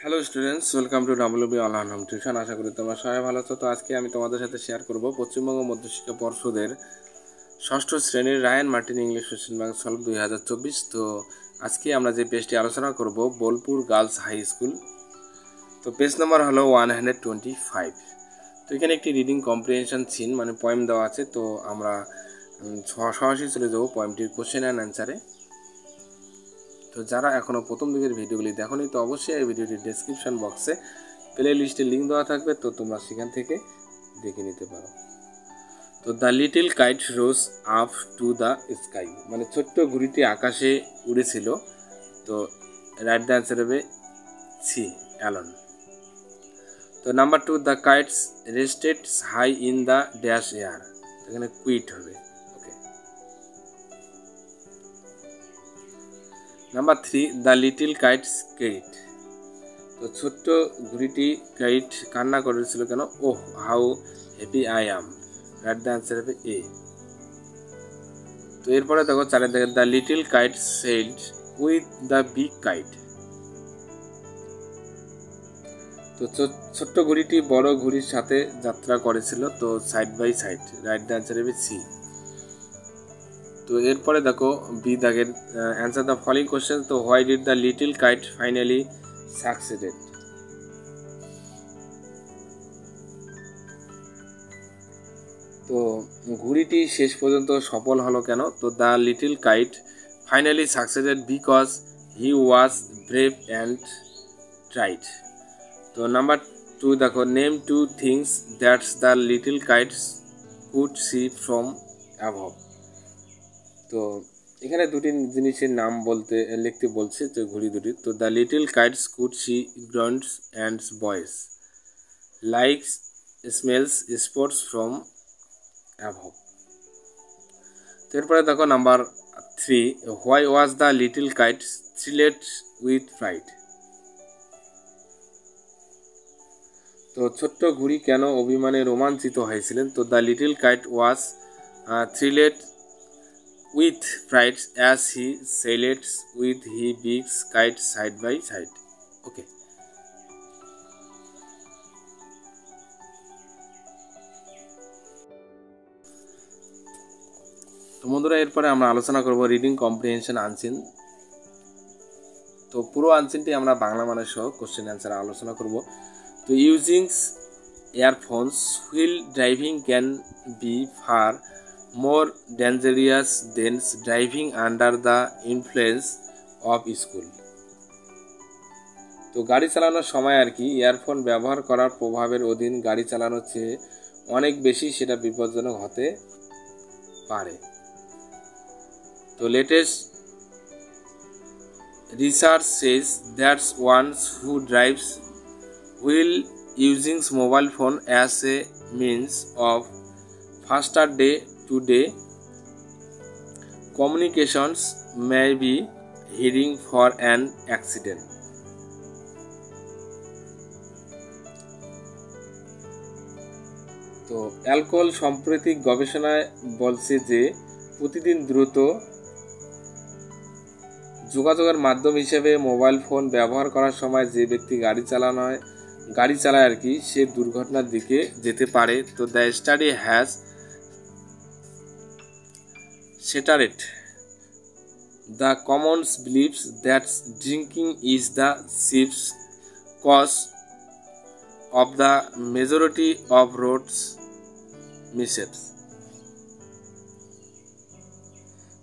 Hello students, welcome to WB online home tuition. আশা করি তোমরা সবাই ভালো আছো। তো আজকে আমি তোমাদের সাথে শেয়ার করব পশ্চিমবঙ্গ মধ্যশিক্ষা পর্ষদের ষষ্ঠ শ্রেণীর Ryan Martin English question bank solve 2024। তো আজকে আমরা যে পেজটি আলোচনা করব বোলপুর গার্লস হাই স্কুল। তো পেজ নাম্বার হলো 125। তো এখানে একটি রিডিং কম্প্রিহেনশন সিন মানে পয়েম দেওয়া আছে। তো আমরা সরাসরি চলে যাবো পয়েমটির কোশ্চেন অ্যান্ড অ্যান্সারে। তো যারা এখনও প্রথম দিকের ভিডিওগুলি দেখোনি, তো অবশ্যই এই ভিডিওটির ডেসক্রিপশন বক্সে প্লে লিস্টের লিঙ্ক দেওয়া থাকবে, তো তোমরা সেখান থেকে দেখে নিতে পারো। তো the little kite rose up to the sky, মানে ছোট্ট ঘুড়িটি আকাশে উড়েছিল। তো রাইট দ্য অ্যান্সার হবে সি, অ্যালন। তো number 2, the kites rested high in the dash air, এখানে কুইট হবে। Okay. Number 3, the little kites কেইট, তো ছোট্ট ঘুড়িটি কাইট কান্না করেছিল কেন? Oh how happy I am, right the answer হবে এ। তো এরপরে দেখো চারের দিকে, the little kite sailed with the big kite, তো ছোট্ট ঘুড়িটি বড় ঘুড়ির সাথে যাত্রা করেছিল, তো side by side, right the answer হবে সি। তো এরপরে দেখো বি দাগের অ্যান্সার দ্য ফলোইং কোশ্চেন। তো why did the little kite finally succeeded, তো ঘুড়িটি শেষ পর্যন্ত সফল হলো কেন? তো the little kite finally succeeded because he was brave and tried. তো নাম্বার 2 দেখো, name 2 things that's the little kites could C from অ্যাভভ, তো এখানে দুটি জিনিসের নাম লিখতে বলছে, তো ঘুড়ি দুটি। তো the little kites could see grounds and boys, likes smells sports from above. এরপরে দেখো number 3, why was the little kite thrilled with fright, তো ছোট্ট ঘুড়ি কেন অভিমানে রোমাঞ্চিত হয়েছিলেন? তো the little kite was thrilled with fright as he sailed with he big kite side by side. Okay. তো বন্ধুরা, এরপরে আমরা আলোচনা করব রিডিং কম্প্রিহেনশন আনসিন। তো পুরো আনসিনটি আমরা বাংলা মানে সহ কোশ্চেন অ্যান্সার আলোচনা করব। তো using earphones while driving can be far more dangerous than driving under the influence of school, তো গাড়ি চালানোর সময় আর কি ইয়ারফোন ব্যবহার করার প্রভাবের অধীন গাড়ি চালানোর চেয়ে অনেক বেশি সেটা বিপজ্জনক হতে পারে। তো latest research says that one who drives while using mobile phone as a means of faster day-to-day communications may be heading for an accident. তো অ্যালকোহল সাম্প্রতিক গবেষণায় বলছে যে প্রতিদিন দ্রুত যোগাযোগের মাধ্যম হিসেবে মোবাইল ফোন ব্যবহার করার সময় যে ব্যক্তি গাড়ি চালায় আর কি, সে দুর্ঘটনার দিকে যেতে পারে। তো the study has shattered the common beliefs that drinking is the chief cause of the majority of road mishaps.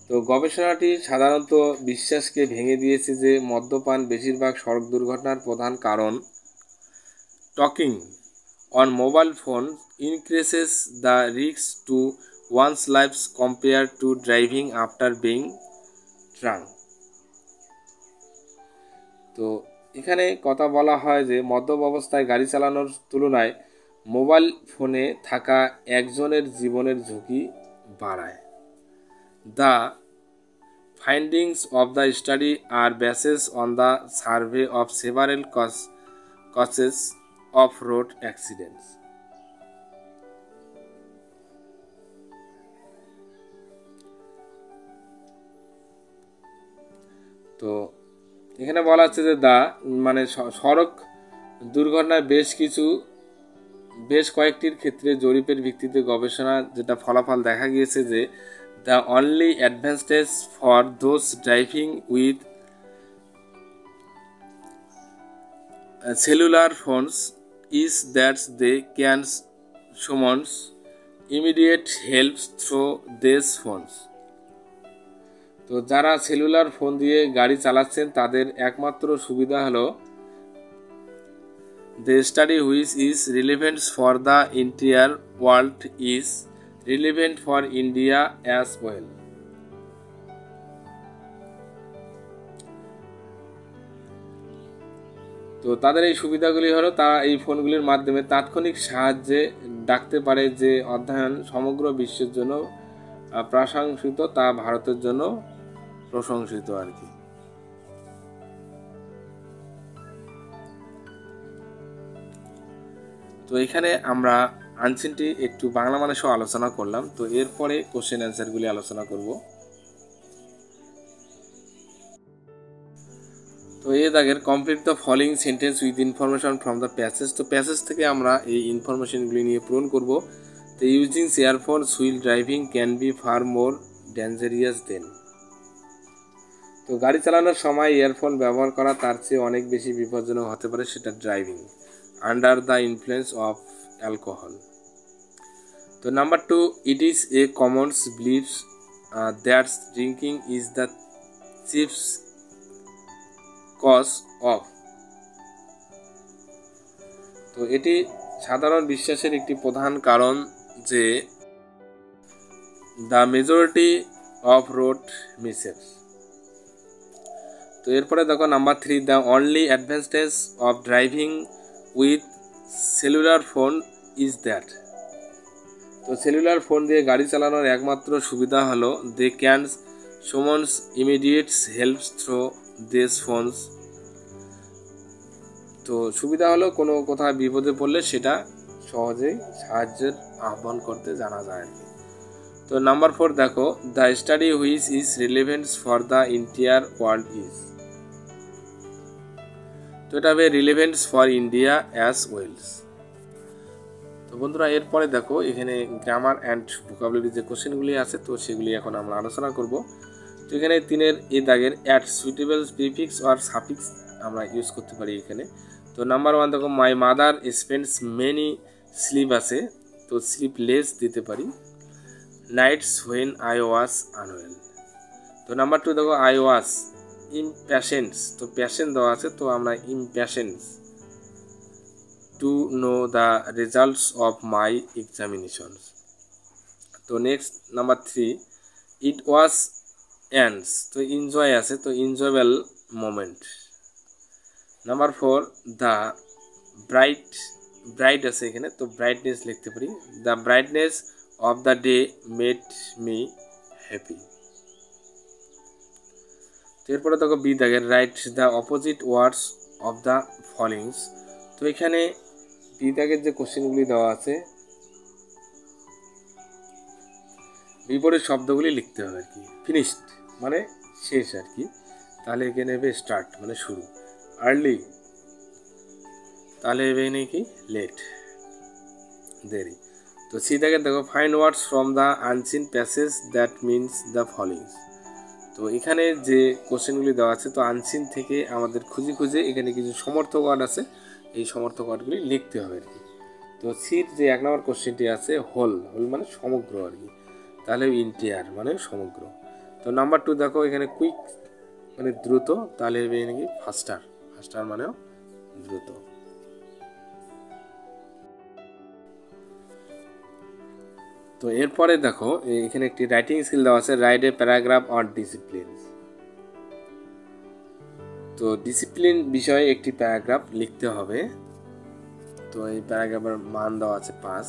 তো গবেষণাটি সাধারণত বিশ্বাসকে ভেঙে দিয়েছে যে মদ্যপান বেশিরভাগ সড়ক দুর্ঘটনার প্রধান কারণ। Talking on mobile phone increases the risk to one's life compare to driving after being drunk. তো এখানে কথা বলা হয় যে মদ্যপ অবস্থায় গাড়ি চালানোর তুলনায় মোবাইল ফোনে থাকা একজনের জীবনের ঝুঁকি বাড়ায়। The findings of the study are based on the survey of several causes of road accidents. তো এখানে বলা হচ্ছে যে মানে সড়ক দুর্ঘটনায় বেশ কয়েকটির ক্ষেত্রে জরিপের ভিত্তিতে গবেষণা যেটা ফলাফল দেখা গিয়েছে যে the only advantage for those driving with cellular phones is that they can summons immediate help through these phones. তো যারা সেলুলার ফোন দিয়ে গাড়ি চালাচ্ছেন তাদের একমাত্র সুবিধা হলো the study which is relevant for the entire world is relevant for India as well. তো তাদের এই সুবিধাগুলি হলো তারা এই ফোনগুলির মাধ্যমে তাৎক্ষণিক সাহায্যে ডাকতে পারে, যে অধ্যয়ন সমগ্র বিশ্বের জন্য প্রশংসিত তা ভারতের জন্য প্রশংসিত আর কি। তো এখানে আমরা আনসিনটি একটু বাংলা মানে সহ আলোচনা করলাম। তো এরপরে কোশ্চেন অ্যান্সারগুলি আলোচনা করব। তো এই দাগের complete the following sentence with information from the passage. তো প্যাসেজ থেকে আমরা এই ইনফরমেশনগুলি নিয়ে পূরণ করব। তো using earphones while driving can be far more dangerous than. তো গাড়ি চালানোর সময় ইয়ারফোন ব্যবহার করা তার চেয়ে অনেক বেশি বিপজ্জনক হতে পারে, সেটা driving under the influence of alcohol. তো number 2, it is a commons believes that drinking is the chief cause of. তো এটি সাধারণ বিশ্বাসের একটি প্রধান কারণ যে the majority of road misses. তো এরপরে দেখো number 3, the only advantage of driving with cellular phone is that. তো সেলুলার ফোন দিয়ে গাড়ি চালানোর একমাত্র সুবিধা হলো they can summons immediate help through this phones. তো সুবিধা হলো কোনো কোথাও বিপদে পড়লে সেটা সহজেই সাহায্যের আহ্বান করতে জানা যায়। তো নাম্বার 4 দেখো, the study which is relevant for the entire world is. তো এটা হবে relevant for India as wells. তো বন্ধুরা এরপরে দেখো এখানে গ্রামার অ্যান্ড ভোকাবুলারি যে কোশ্চেনগুলি আছে তো সেগুলি এখন আমরা আলোচনা করব। তো এখানে 3 এই দাগের at suitable prefix or suffix আমরা ইউজ করতে পারি এখানে। তো নাম্বার 1 দেখো, my mother spends many sleep আছে, তো স্লিপলেস দিতে পারি। Nights when I was unwell. তো নাম্বার 2 দেখো, আই ওয়াজ ইমপ্যাশেন্স, তো প্যাশেন্ট দেওয়া আছে তো আমরা impatience to know the results of my examinations. তো next number 3, it was ends, তো এনজয় আছে তো enjoyable moment. Number 4, the bright আছে এখানে তো ব্রাইটনেস লিখতে পারি। The brightness of the day made me happy. তো এরপরে দেখো বি দাগের, right the opposite words of the followings. তো এখানে বি দাগের যে কোশ্চেনগুলি দেওয়া আছে বিপরীত শব্দগুলি লিখতে হবে আর কি। ফিনিশড মানে শেষ আর কি, তাহলে এখানে হবে স্টার্ট মানে শুরু। আর্লি তাহলে হবে নাকি লেট দেরি। তো সি দাগের দেখো, find words from the unseen passage that means the followings. তো এখানে যে কোশ্চেনগুলি দেওয়া আছে তো আনসিন থেকে আমাদের খুঁজে এখানে কিছু সমর্থক ওয়ার্ড আছে, এই সমর্থক ওয়ার্ডগুলি লিখতে হবে আর কি। তো সির যে 1 নম্বর কোশ্চেনটি আছে হোল মানে সমগ্র আর কি, তাহলে ইন্টিয়ার মানে সমগ্র। তো নাম্বার 2 দেখো এখানে কুইক মানে দ্রুত, তাহলে হবে নাকি ফাস্টার মানেও দ্রুত। তো এরপরে দেখো এখানে একটি রাইটিং স্কিল দেওয়া আছে, write a paragraph on discipline. তো ডিসিপ্লিন বিষয়ে একটি প্যারাগ্রাফ লিখতে হবে। তো এই প্যারাগ্রাফের মান দেওয়া আছে 5।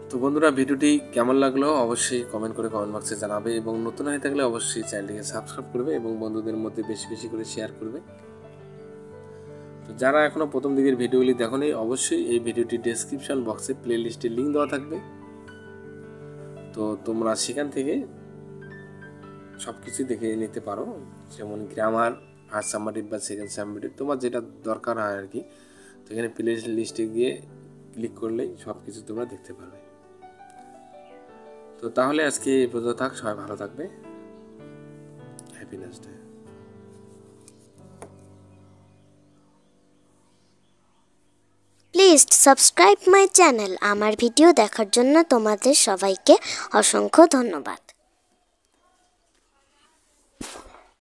তো বন্ধুরা ভিডিওটি কেমন লাগলো অবশ্যই কমেন্ট করে কমেন্ট বক্সে জানাবে, এবং নতুন হয়ে থাকলে অবশ্যই চ্যানেলটিকে সাবস্ক্রাইব করবে এবং বন্ধুদের মধ্যে বেশি করে শেয়ার করবে। তো যারা এখনো প্রথম দিকের ভিডিওগুলি দেখোনি অবশ্যই এই ভিডিওটি ডেসক্রিপশন বক্সে প্লেলিস্টের লিঙ্ক দেওয়া থাকবে, তো তোমরা সেখান থেকে সব কিছু দেখে নিতে পারো, যেমন গ্রামার, ফার্স্ট সামারিভ বা সেকেন্ড সামারিভ, তোমার যেটা দরকার হয় আর কি। তো এখানে প্লে লিস্টে গিয়ে ক্লিক করলেই সব কিছু তোমরা দেখতে পারবে। তো তাহলে আজকে এই পর্যন্ত থাক, সবাই ভালো থাকবে, happiness day. Please subscribe my channel. আমার ভিডিও দেখার জন্য তোমাদের সবাইকে অসংখ্য ধন্যবাদ।